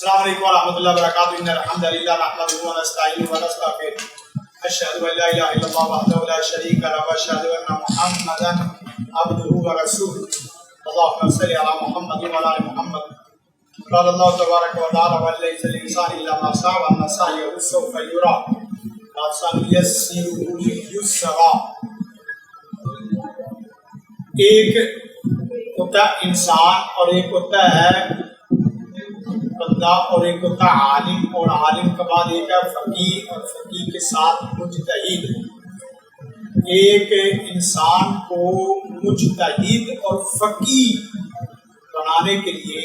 السلام علیکم ورحمۃ اللہ وبرکاتہ ان الحمد للہ نحمده ونستعینه ونستغفره اشهد ان لا اله الا الله وحده لا شريك له واشهد ان محمدا عبده ورسوله اللهم صل على محمد وعلى ال محمد قال الله تبارك وتعالى وليس الانسان الا ما سعى وان سعيه سوف يرى فسنيسره لليسرى. ایک ہوتا انسان اور ایک ہوتا ہے بندہ اور ایک ہوتا ہے عالم، اور عالم کے بعد ایک ہے فقیہ اور فقیہ کے ساتھ مجتہد. ایک انسان کو مجتہد اور فقیہ بنانے کے لیے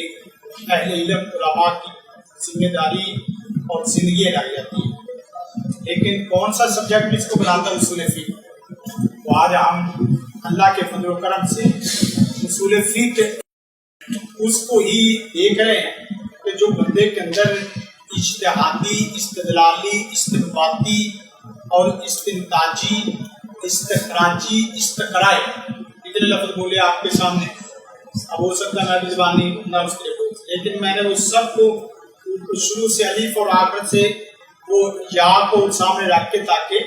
اہل علم علماء کی ذمہ داری اور زندگی لائی جاتی ہے. لیکن کون سا سبجیکٹ اس کو بناتا ہے؟ اصول فقہ. تو آج ہم اللہ کے فضل و کرم سے اصول فقہ اس کو ہی دیکھ رہے ہیں کہ جو بندے کے اندر اجتہادی، استدلالی، استنباطی اور استنتاجی، استخراجی، استقرائی اتنے لفظ بولے آپ کے سامنے. اب ہو سکتا ہے میں بھی زبان نہیں ڈھونڈا اس کے لیے، لیکن میں نے اس سب کو شروع سے الف اور آخر سے وہ یا کو سامنے رکھ کے تاکہ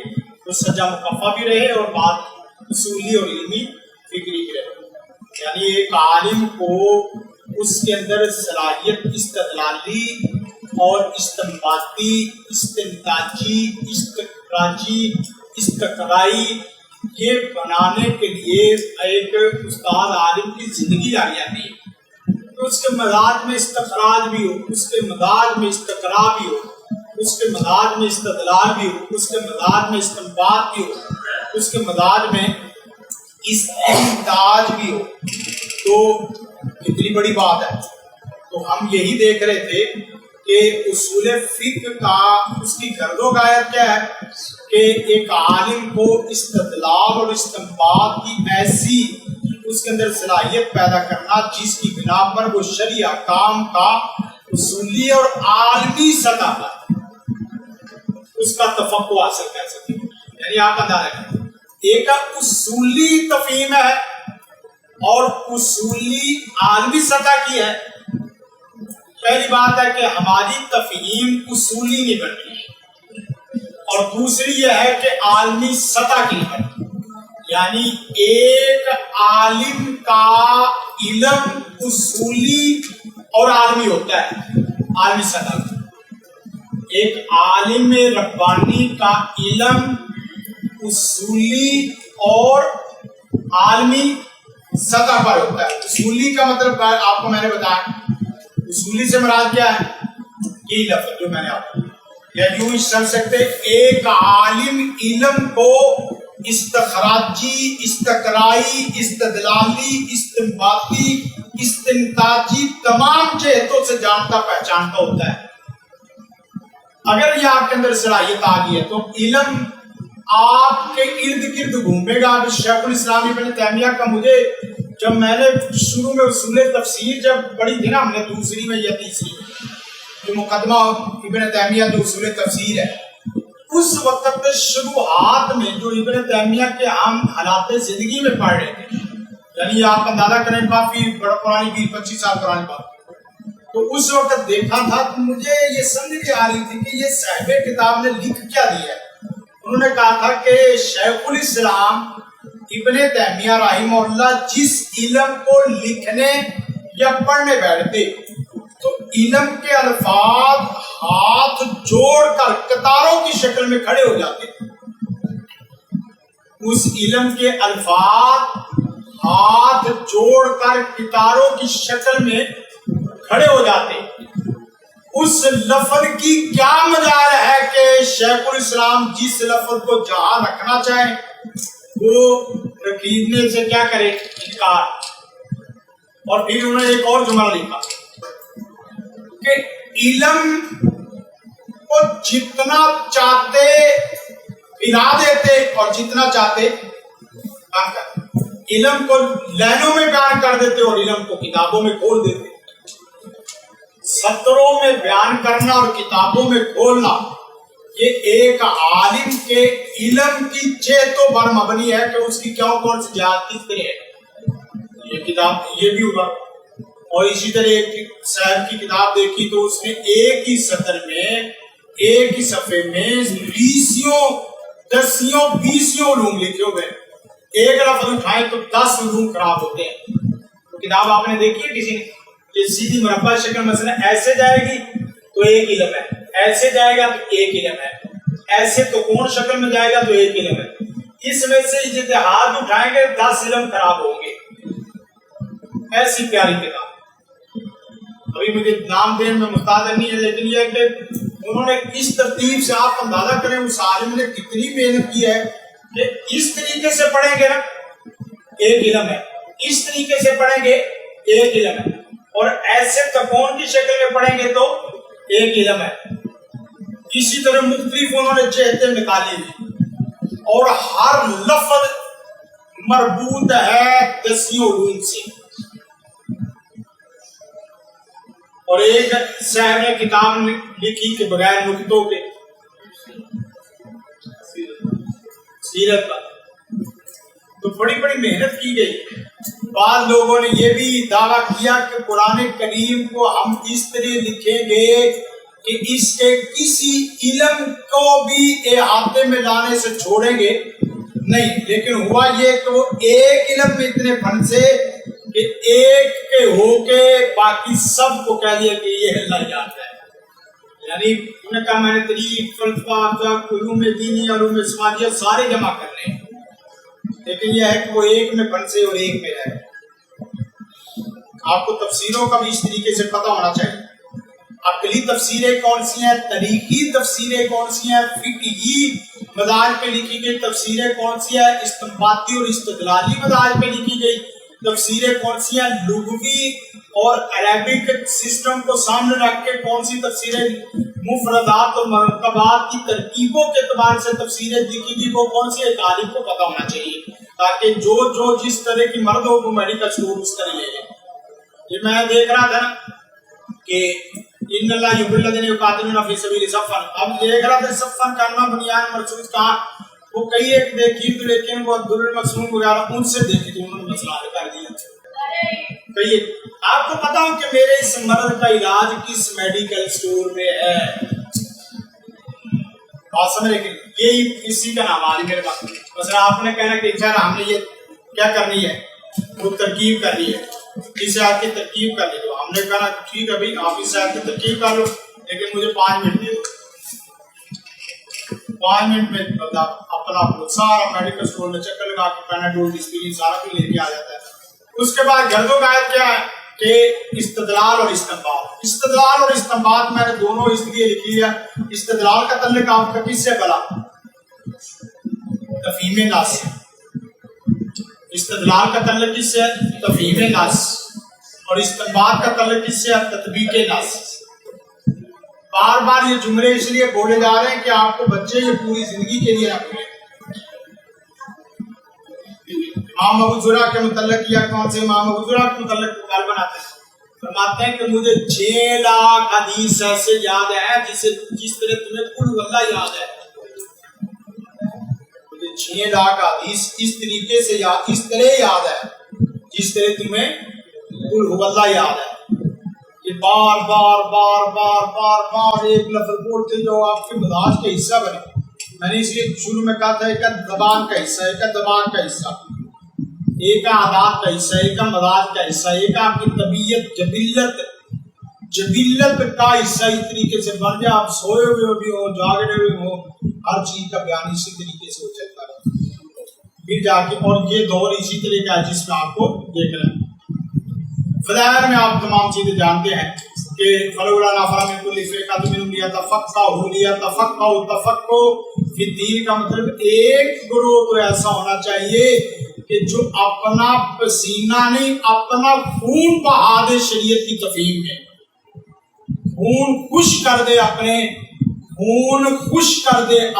وہ سجا مقفع بھی رہے اور بات اصولی اور علمی فکری بھی رہے. یعنی ایک عالم کو اس کے اندر صلاحیت استدلالی اور استنباطی، استنتاجی، استخراجی، استقرائی یہ بنانے کے لیے ایک استاد عالم کی زندگی آ جاتی ہے. تو اس کے مزاج میں استخراج بھی ہو، اس کے مزاج میں استقرا بھی ہو، اس کے مزاج میں استدلال بھی ہو، اس کے مزاج میں استنباط بھی ہو، اس کے مزاج میں استنتاج بھی ہو. تو کتنی بڑی بات ہے. تو ہم یہی دیکھ رہے تھے کہ اصول فقہ کا اس کی گرد و غایت کیا ہے کہ ایک عالم کو استدلال اور استنباط کی ایسی اس کے اندر صلاحیت پیدا کرنا جس کی بنا پر وہ شرعی احکام کا اصولی اور عالمی سطح پر اس کا تفقع حاصل کر سکے. یعنی آپ اندازہ کریں، ایک اصولی تفہیم ہے اور اصولی عالمی سطح کی ہے. پہلی بات ہے کہ ہماری تفہیم اصولی نہیں بنتی، اور دوسری یہ ہے کہ عالمی سطح کی نہیں بنتی. یعنی ایک عالم کا علم اصولی اور عالمی ہوتا ہے، عالمی سطح کا. ایک عالم ربانی کا علم اصولی اور عالمی سطح پر ہوتا ہے. اصولی کا مطلب آپ کو میں نے بتایا، اصولی سے مراد کیا ہے؟ یہ لفظ جو میں نے آپ کو یا یوں ہی سمجھ سکتے، ایک عالم علم کو استخراجی، استقرائی، استدلالی، استنباطی، استنتاجی تمام جہتوں سے جانتا پہچانتا ہوتا ہے. اگر یہ آپ کے اندر صلاحیت آ گئی ہے تو علم آپ کے ارد گرد گھومے گا. شیخ الاسلام ابن تیمیہ کا مجھے جب میں نے شروع میں اصول تفسیر جب پڑھی تھی نا، ہم نے دوسری میں یا تیسری جو مقدمہ ابن تیمیہ جو اصول تفسیر ہے، اس وقت شروعات میں جو ابن تیمیہ کے ہم حالات زندگی میں پڑھ رہے تھے، یعنی آپ اندازہ کریں کافی بڑا پرانی 20-25 سال پرانی بات. تو اس وقت دیکھا تھا تو مجھے یہ سمجھ نہیں آ رہی تھی کہ یہ صاحب کتاب نے لکھ کیا دیا ہے. انہوں نے کہا تھا کہ شیخ الاسلام ابن تیمیہ رحمہ اللہ جس علم کو لکھنے یا پڑھنے بیٹھتے تو علم کے الفاظ ہاتھ جوڑ کر قطاروں کی شکل میں کھڑے ہو جاتے. اس علم کے الفاظ ہاتھ جوڑ کر قطاروں کی شکل میں کھڑے ہو جاتے. اس لفظ کی کیا مجال ہے کہ شیخ الاسلام جس لفظ کو جہاں رکھنا چاہیں وہ رکھنے سے کیا کرے؟ انکار. اور پھر انہوں نے ایک اور جملہ لکھا کہ علم کو جتنا چاہتے پھیلا دیتے اور جتنا چاہتے کام کرتے. علم کو لائنوں میں بیان کر دیتے اور علم کو کتابوں میں کھول دیتے. سطروں میں بیان کرنا اور کتابوں میں کھولنا یہ ایک عالم کے علم کی جہتوں پر مبنی ہے کہ اس کی کیا کون سی جہات کس طرح ہے. یہ کتاب یہ بھی ہوگا اور اسی طرح ایک صاحب کی کتاب دیکھی تو اس میں ایک ہی سطر میں ایک ہی صفحے میں 10 علوم لکھے ہوئے ہیں. ایک لفظ اٹھائیں تو 10 علوم خراب ہوتے ہیں. تو کتاب آپ نے دیکھی ہے کسی نے؟ یہ سیدھی مربع شکل مثلا ایسے جائے گی تو ایک علم ہے, ایسے جائے گا تو ایک علم ہے, ایسے تو کون شکل میں جائے گا تو ایک علم ہے. اس میں سے اجتہاد اٹھائیں گے 10 علم خراب ہوں گے. ایسی پیاری کتاب. ابھی مجھے نام دینے میں مستعد نہیں ہے, لیکن یہ کہ انہوں نے کس ترتیب سے, آپ اندازہ کریں اس عالم نے کتنی محنت کی ہے کہ اس طریقے سے پڑھیں گے نا ایک علم ہے, اس طریقے سے پڑھیں گے ایک علم ہے, اور ایسے تکون کی شکل میں پڑھیں گے تو ایک علم ہے. اسی طرح مختلف انہوں نے جہتیں نکالی ہیں اور ہر لفظ مربوط ہے 10 علوم سے. اور ایک صاحب نے کتاب لکھی کہ بغیر نقطوں کے سیرت پر, تو بڑی بڑی محنت کی گئی. بعض لوگوں نے یہ بھی دعویٰ کیا کہ قرآن کریم کو ہم اس طرح لکھیں گے کہ اس کے کسی علم کو بھی احاطے میں لانے سے چھوڑیں گے نہیں, لیکن ہوا یہ کہ وہ ایک علم میں اتنے فن سے کہ ایک کے ہو کے باقی سب کو کہہ دیا کہ یہ اللہ یاد ہے. یعنی انہوں نے کہا میں نے تاریخ, فلسفہ, علوم دینی, علوم سماجیت سارے جمع کرنے ہیں, لیکن یہ ہے کہ وہ ایک میں پھنسے اور ایک میں رہے. آپ کو تفسیروں کا بھی اس طریقے سے پتہ ہونا چاہیے. عقلی تفسیریں کون سی ہیں, تاریخی تفسیریں کون سی ہیں, فقہی مدارج پہ لکھی گئی تفسیریں کون سی ہیں, استنباطی اور استدلالی مدارج پہ لکھی گئی تفسیریں کون سی ہیں, لغوی اور عربک سسٹم کو سامنے رکھ کے کون سی تفسیریں, مفردات اور مرکبات کی ترکیبوں کے اعتبار سے تفسیریں لکھی گئی وہ کون سی ہے, طالب کو پتہ ہونا چاہیے تاکہ جو جس طرح کی مرد ہو وہ میڈیکل اسٹور اس طرح لے لے. یہ میں دیکھ رہا تھا نا کہ ان اللہ یحب الذین یقاتلون فی سبیلہ صفا, اب دیکھ رہا تھا صفا کا نام بنیان مرسوم کہا, وہ کئی ایک دیکھی تو لیکن وہ عبد المقصوم وغیرہ ان سے دیکھی تو انہوں نے مسئلہ حل کر دیا. کہیے آپ کو پتا ہو کہ میرے اس مرض کا علاج کس میڈیکل اسٹور میں ہے, بات سمجھ رہے کہ یہی اسی کا نام آج میرے پاس. مثلا آپ نے کہنا کہ سر ہم نے یہ کیا کرنی ہے, وہ ترکیب کرنی ہے, اس آیت کی ترکیب کر لی, تو ہم نے کہا ٹھیک ہے بھائی آپ اس آیت کی ترکیب کر لو لیکن مجھے 5 منٹ دے دو. 5 منٹ میں بندہ اپنا سارا میڈیکل اسٹور میں چکر لگا کے پیناڈول ڈسپلین سارا کچھ لے کے آ جاتا ہے. اس کے بعد گرد و قاعد کیا ہے کہ استدلال اور استنباط. استدلال اور استنباط میں نے دونوں اس لیے لکھی ہے. استدلال کا تعلق آپ کا کس سے بلا, تفہیم نص. استدلال کا تعلق کس سے, تفہیم نص, اور استنباط کا تعلق کس سے, تطبیق نص. بار بار یہ جملے اس لیے بولے جا رہے ہیں کہ آپ کو بچے یہ پوری زندگی کے لیے نہ بھولیں. امام ابو زرع کے متعلق یا کون سے امام ابو زرع کے متعلق مثال بناتے ہیں, فرماتے ہیں کہ مجھے 6 لاکھ حدیث ایسے یاد ہے جس طرح تمہیں قل واللہ یاد ہے. مجھے 6 لاکھ حدیث اس طریقے سے یاد, اس طرح یاد ہے جس طرح تمہیں قل واللہ یاد ہے. یہ بار بار بار بار بار بار ایک لفظ بولتے جو آپ کے مزاج کا حصہ بنے. میں نے اس لیے شروع میں کہا تھا ایک زبان کا حصہ, ایک دماغ کا حصہ, ایک عادات کا حصہ, ایک مزاج کا حصہ, ایک آپ کی طبیعت جبلت کا حصہ. اس طریقے سے بن جائے آپ سوئے ہوئے بھی ہو, جاگے ہوئے ہو, ہر چیز کا بیان اسی طریقے سے ہو چلتا ہے. پھر جا کے اور یہ دور اسی طرح کا ہے جس میں آپ کو دیکھ رہے ہیں. فضائل میں آپ تمام چیزیں جانتے ہیں کہ فلولا نفر من کل فرقۃ منهم لیتفقهوا فی الدین کا مطلب ایک گروہ تو ایسا ہونا چاہیے کہ جو اپنا پسینہ نہیں اپنا خون بہا دے شریعت کی تفہیم میں, خون خوش کر دے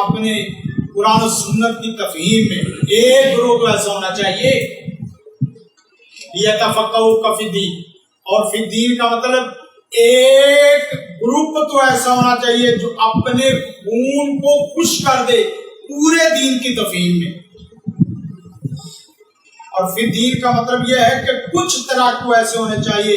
اپنے قرآن و سنت کی تفہیم میں. ایک گروہ تو ایسا ہونا چاہیے. لیتفقهوا فی الدین, اور فی الدین کا مطلب ایک گروپ تو ایسا ہونا چاہیے جو اپنے خون کو خوش کر دے پورے دین کی تفہیم میں. اور فی الدین کا مطلب یہ ہے کہ کچھ طرح کو ایسے ہونے چاہیے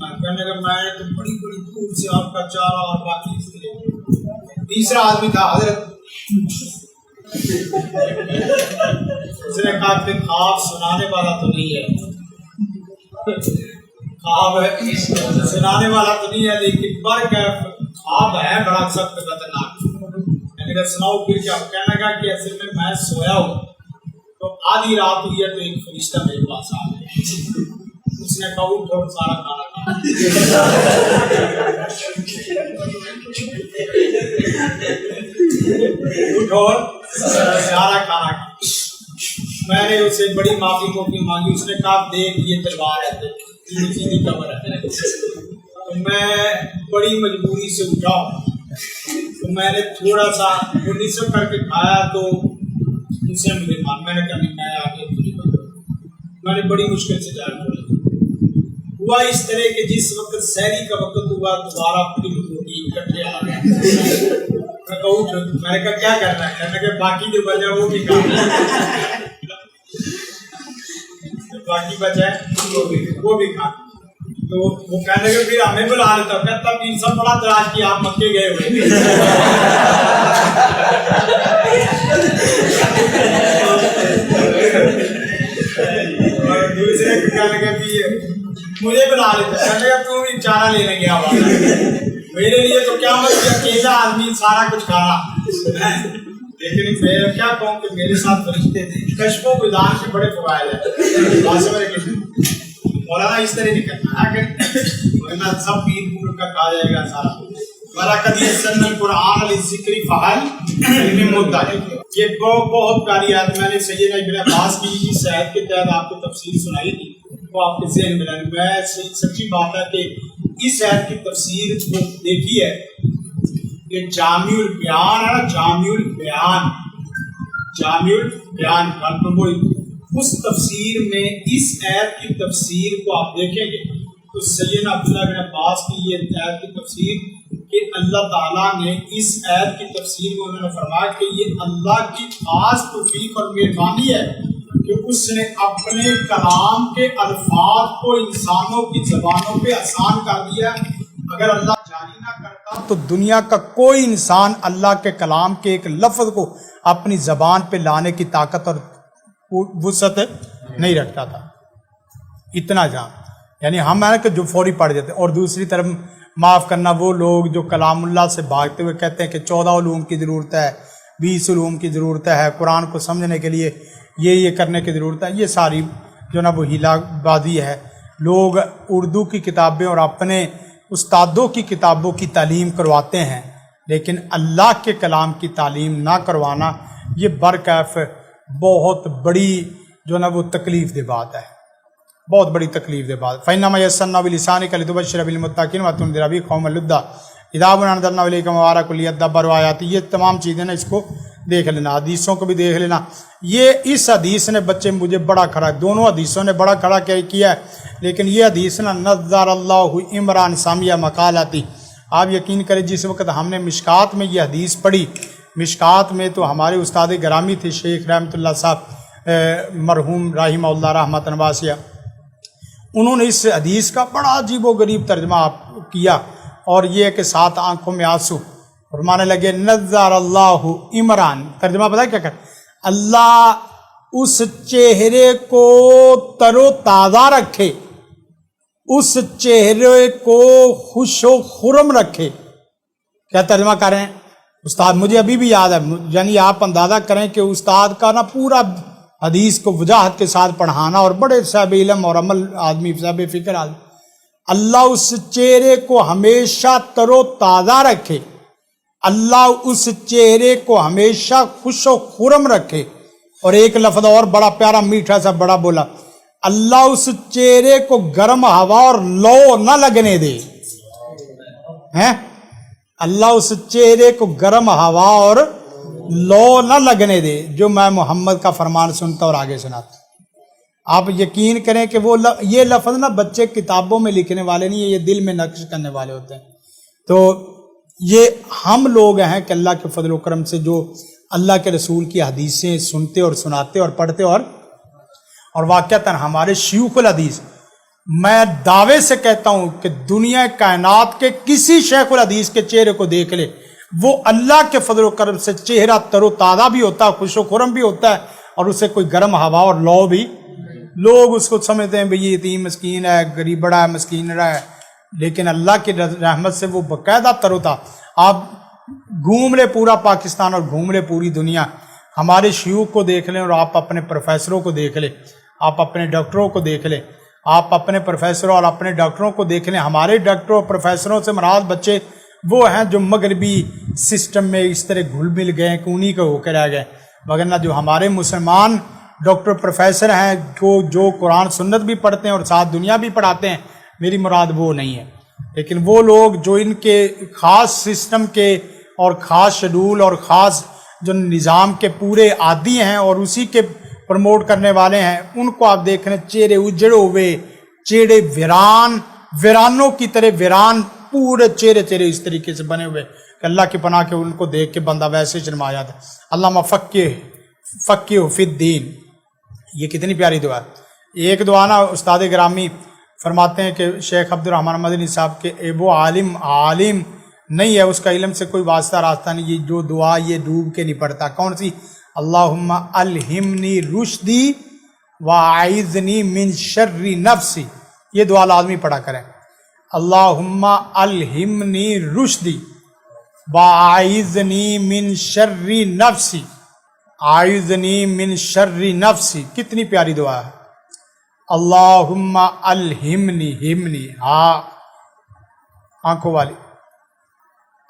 کہنے لگا میں تو بڑی بڑی دور سے آپ کا چارہ اور باقی تیسرا آدمی تھا حضرت، اس نے کہا کہ خواب سنانے والا تو نہیں ہے، خواب سنانے والا تو نہیں ہے، لیکن پر خواب ہے بڑا سخت خطرناک، لیکن سناؤ پھر کیا؟ کہنے لگا کہ اصل میں سویا ہوں تو آدھی رات ہوئی ہے تو ایک فرشتہ میرے پاس آ گیا، اس نے کہا اٹھو سارا کھانا کھا، اٹھو سارا کھانا کھا۔ میں نے اسے بڑی معافی مانگی، اس نے کہا دیکھ یہ تلوار ہے، سیدھی قبر ہے، تو میں بڑی مجبوری سے اٹھا، تو میں نے تھوڑا سا نصف کر کے کھایا تو اسے مجھے مان، میں نے کہا نہیں میں آگے پوری بات، میں نے بڑی مشکل سے جان چھوڑی۔ ہوا اس طرح کہ جس وقت سحری کا وقت ہوا دوبارہ پوری روٹی اکٹھے آ گئے، میں نے کہا کیا کرنا ہے؟ میں نے کہا باقی جو بچا وہ بھی کھانا، باقی بچا ہے وہ بھی کھانا، تو وہ کہنے لگے پھر ہمیں بلا لیتا، کہتا پیر صاحب بڑا تلاش کیا آپ مکے گئے ہوئے، دوسرے کہنے لگے پیر مجھے بلا لیتا، کہنے لگا تو بھی چارہ لینے گیا ہوا، میرے لیے تو کیا مطلب اکیلا آدمی سارا کچھ کھانا، لیکن میں کیا کہوں کہ میرے ساتھ فرشتے تھے، کشف و بیدار کے بڑے فوائد ہیں، مولانا اس طرح نہیں کرنا ہے ورنہ سب پیر پور کا کہا جائے گا سارا، وَلَقَدْ يَسَّرْنَا الْقُرْآنَ لِلذِّكْرِ فَهَلْ مِن مُّدَّكِرٍ۔ یہ بہت پیاری آیت میں نے سیدنا ابن عباس کی اس آیت کے تحت آپ کو تفسیر سنائی تھی، وہ آپ کے ذہن میں رہے، میں سچی بات ہے کہ اس آیت کی تفسیر جو دیکھی ہے کہ جامع البیان ہے نا، جامع البیان اس تفسیر میں اس آیت کی تفسیر کو آپ دیکھیں گے تو سیدنا عبداللہ بن عباس کی یہ آیت کی تفسیر کہ اللہ تعالیٰ نے اس آیت کی تفسیر میں انہوں نے فرمایا کہ یہ اللہ کی خاص توفیق اور مہربانی ہے کہ اس نے اپنے کلام کے الفاظ کو انسانوں کی زبانوں پہ آسان کر دیا، اگر اللہ جاری نہ کرتا تو دنیا کا کوئی انسان اللہ کے کلام کے ایک لفظ کو اپنی زبان پہ لانے کی طاقت اور وسعت نہیں رکھتا تھا، اتنا جان، یعنی ہم ہے کہ جو فوری پڑھ جاتے، اور دوسری طرف معاف کرنا وہ لوگ جو کلام اللہ سے بھاگتے ہوئے کہتے ہیں کہ 14 علوم کی ضرورت ہے، 20 علوم کی ضرورت ہے، قرآن کو سمجھنے کے لیے یہ کرنے کی ضرورت ہے، یہ ساری جو نا وہ ہیلا بازی ہے۔ لوگ اردو کی کتابیں اور اپنے استادوں کی کتابوں کی تعلیم کرواتے ہیں، لیکن اللہ کے کلام کی تعلیم نہ کروانا یہ برکیف بہت بڑی جو نا وہ تکلیف دہ بات ہے، بہت بڑی تکلیف دہ بات۔ فَإِنَّمَا يَسَّرْنَاهُ بِلِسَانِكَ لِتُبَشِّرَ بِالْمُتَّقِينَ وَتُنذِرَ بِهِ قَوْمًا لُدًّا اِذَا أَنزَلْنَا إِلَيْكَ مُبَارَكٌ لِيَدَّبَّرُوا آيَاتِهِ، یہ تمام چیزیں نا اس کو دیکھ لینا، حدیثوں کو بھی دیکھ لینا۔ یہ اس حدیث نے بچے مجھے بڑا کھڑا، دونوں حدیثوں نے بڑا کھڑا کیا ہے، لیکن یہ حدیث نا نظر اللہ عمران سامیہ مقالتی، آپ یقین کریں جس وقت ہم نے مشکات میں یہ حدیث پڑھی، مشکات میں تو ہمارے استاد گرامی تھے شیخ رحمۃ اللہ صاحب مرحوم رحمہ اللہ رحمۃ واسعہ، انہوں نے اس حدیث کا بڑا عجیب و غریب ترجمہ کیا، اور یہ کہ 7 آنکھوں میں آنسو، فرمانے لگے نظر اللہ عمران، ترجمہ پتہ کیا کہ اللہ اس چہرے کو تر و تازہ رکھے، اس چہرے کو خوش و خرم رکھے۔ کیا ترجمہ کر رہے ہیں استاد؟ مجھے ابھی بھی یاد ہے، یعنی آپ اندازہ کریں کہ استاد کا نا پورا حدیث کو وجاہت کے ساتھ پڑھانا، اور بڑے صاحب علم اور عمل آدمی، صاحب فکر آدمی، اللہ اس چہرے کو ہمیشہ تر و تازہ رکھے، اللہ اس چہرے کو ہمیشہ خوش و خرم رکھے، اور ایک لفظ اور بڑا پیارا میٹھا سا بڑا بولا، اللہ اس چہرے کو گرم ہوا اور لو نہ لگنے دے، ہیں اللہ اس چہرے کو گرم ہوا اور لو نہ لگنے دے، جو میں محمد کا فرمان سنتا اور آگے سناتا۔ آپ یقین کریں کہ وہ یہ لفظ نا بچے کتابوں میں لکھنے والے نہیں ہیں، یہ دل میں نقش کرنے والے ہوتے ہیں۔ تو یہ ہم لوگ ہیں کہ اللہ کے فضل و کرم سے جو اللہ کے رسول کی حدیثیں سنتے اور سناتے اور پڑھتے، اور واقعتاً ہمارے شیوخ الحدیث میں دعوے سے کہتا ہوں کہ دنیا کائنات کے کسی شیخ الحدیث کے چہرے کو دیکھ لے، وہ اللہ کے فضل و کرم سے چہرہ تر و تازہ بھی ہوتا ہے، خوش و خرم بھی ہوتا ہے، اور اسے کوئی گرم ہوا اور لو بھی، لوگ اس کو سمجھتے ہیں بھئی یہ یتیم مسکین ہے، غریب بڑا ہے، مسکین رہا ہے، لیکن اللہ کی رحمت سے وہ باقاعدہ تر و تازہ۔ آپ گھوم لے پورا پاکستان اور گھوم لے پوری دنیا، ہمارے شیوخ کو دیکھ لیں اور آپ اپنے پروفیسروں کو دیکھ لیں، آپ اپنے ڈاکٹروں کو دیکھ لیں، آپ اپنے پروفیسروں اور اپنے ڈاکٹروں کو دیکھ لیں۔ ہمارے ڈاکٹروں اور پروفیسروں سے مراد بچے وہ ہیں جو مغربی سسٹم میں اس طرح گھل مل گئے کہ انہی کے ہو کے رہ گئے، وگرنہ جو ہمارے مسلمان ڈاکٹر پروفیسر ہیں جو قرآن سنت بھی پڑھتے ہیں اور ساتھ دنیا بھی پڑھاتے ہیں، میری مراد وہ نہیں ہے، لیکن وہ لوگ جو ان کے خاص سسٹم کے اور خاص شیڈول اور خاص جو نظام کے پورے عادی ہیں اور اسی کے پروموٹ کرنے والے ہیں، ان کو آپ دیکھ رہے ہیں چہرے اجڑے ہوئے، چہرے ویرانوں کی طرح ویران، پورے چہرے اس طریقے سے بنے ہوئے کہ اللہ کی پناہ کے ان کو دیکھ کے بندہ ویسے شرما جاتا ہے۔ علامہ فقہ فی الدین، یہ کتنی پیاری دعا ہے۔ ایک دعا نا استاد گرامی فرماتے ہیں کہ شیخ عبد الرحمن مدنی صاحب کے وہ عالم نہیں ہے، اس کا علم سے کوئی واسطہ راستہ نہیں، یہ جو دعا یہ ڈوب کے نہیں پڑتا۔ کون سی؟ اللہم الہمنی رشدی واعذنی من شر نفسی، یہ دعا لازمی پڑھا کریں۔ اللہم الہمنی رشدی واعذنی من شر نفسی، اعذنی من شر نفسی، کتنی پیاری دعا ہے۔ اللہم الہمنی آنکھوں والی،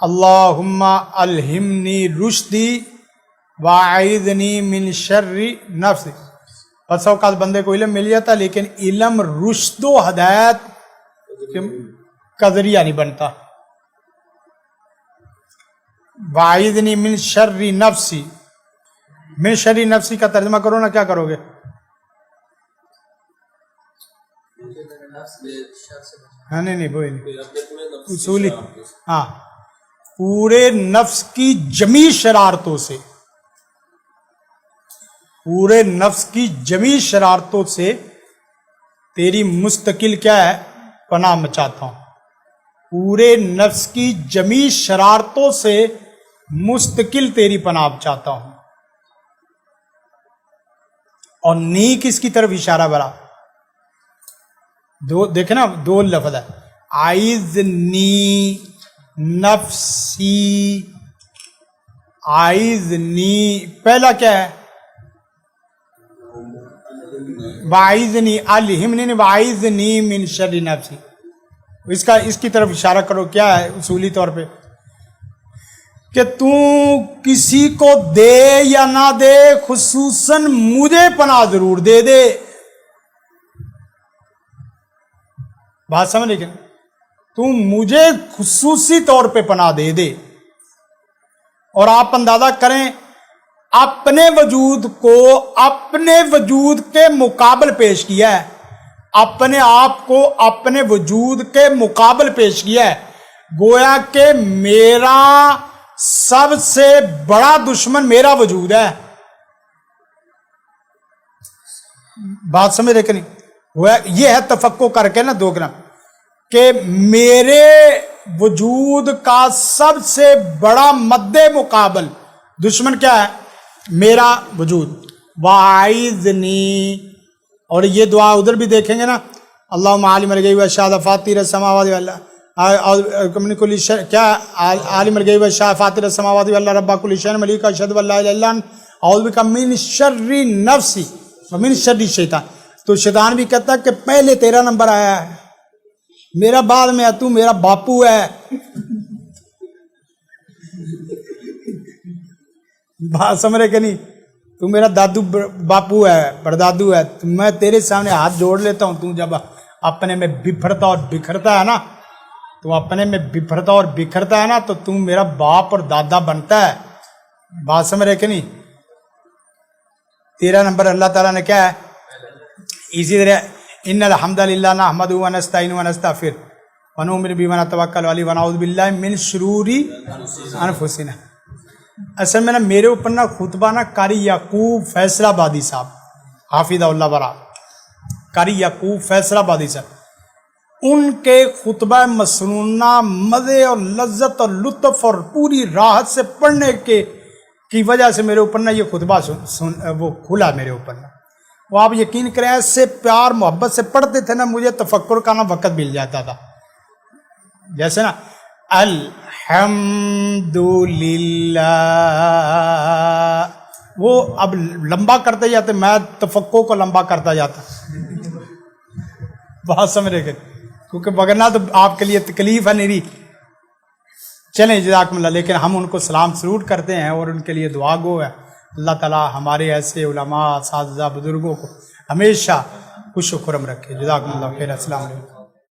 اللہم الہمنی رشدی واعذنی من شر نفسی۔ بس اوقات بندے کو علم مل جاتا لیکن علم رشد و ہدایت کا ذریعہ نہیں بنتا۔ واعذنی من شر نفسی، من شر نفسی کا ترجمہ کرو نا، کیا کرو گے؟ ہاں نہیں وہی نہیں، اصولی ہاں، پورے نفس کی جمیع شرارتوں سے، پورے نفس کی جمیع شرارتوں سے تیری مستقل کیا ہے؟ پناہ مچاتا ہوں۔ پورے نفس کی جمیع شرارتوں سے مستقل تیری پناہ چاہتا ہوں۔ اور نیک اس کی طرف اشارہ برا، دو دیکھیں نا، دو لفظ ہے، اعذنی نفسی، اعذنی پہلا کیا ہے؟ واعذنی، الہمنی واعذنی من شر نفسی، اس کی طرف اشارہ کرو، کیا ہے اصولی طور پہ کہ تو کسی کو دے یا نہ دے، خصوصاً مجھے پناہ ضرور دے دے۔ بات سمجھ لیکن تو مجھے خصوصی طور پہ پناہ دے دے۔ اور آپ اندازہ کریں اپنے وجود کو اپنے وجود کے مقابل پیش کیا ہے، اپنے آپ کو اپنے وجود کے مقابل پیش کیا ہے، گویا کہ میرا سب سے بڑا دشمن میرا وجود ہے۔ بات سمجھ رہے کہ نہیں؟ یہ ہے تفقع کر کے نا دو گرام کہ میرے وجود کا سب سے بڑا مد مقابل دشمن کیا ہے؟ میرا وجود۔ واعذنی، اور یہ دعا ادھر بھی دیکھیں گے نا، اللہم عالم الغیب والشہادۃ فاطر السماوات والارض، کیا عالم الغیب والشہادۃ فاطر السماوات والارض رب کل شیء ملیک اشہد ان لا الہ الا انت اعوذ بک من شر نفسی ومن شر الشیطان۔ تو شیطان بھی کہتا ہے کہ پہلے تیرا نمبر آیا ہے، میرا بعد میں ہے، تو میرا باپو ہے۔ بات سمجھ رہے کہ نہیں؟ تو میرا دادو باپو ہے، پردادو ہے، میں تیرے سامنے ہاتھ جوڑ لیتا ہوں۔ تو جب اپنے میں بپھرتا اور بکھرتا ہے نا، تو اپنے میں بپھرتا اور بکھرتا ہے نا، تو تم میرا باپ اور دادا بنتا ہے۔ بات سمجھ رہے کہ نہیں؟ تیرا نمبر اللہ تعالیٰ نے کیا ہے؟ اسی طرح ان الحمد للہ نحمدہ ونستعینہ ونستغفرہ ونؤمن بہ ونتوکل علیہ ونعوذ باللہ من شرور انفسنا۔ اصل میں نا میرے اوپر نا خطبہ نا قاری یعقوب فیصل آبادی صاحب حافظ اللہ ورا، قاری یعقوب فیصل آبادی صاحب ان کے خطبہ مسنونہ مزے اور لذت اور لطف اور پوری راحت سے پڑھنے کی وجہ سے میرے اوپر نا یہ خطبہ وہ کھلا میرے اوپر نا. وہ آپ یقین کریں ایسے پیار محبت سے پڑھتے تھے نا, مجھے تفکر کا نا وقت مل جاتا تھا. جیسے نا الحمدللہ, وہ اب لمبا کرتے جاتے, میں تفکر کو لمبا کرتا جاتا. بات سمجھ رہے, کیونکہ وگرنہ تو آپ کے لیے تکلیف ہے نہیں. چلیں جزاکم اللہ. لیکن ہم ان کو سلام سلوٹ کرتے ہیں اور ان کے لیے دعا گو ہے. اللہ تعالیٰ ہمارے ایسے علماء اساتذہ بزرگوں کو ہمیشہ خوش و خرم رکھے. جزاکم اللہ خیر. السلام علیکم.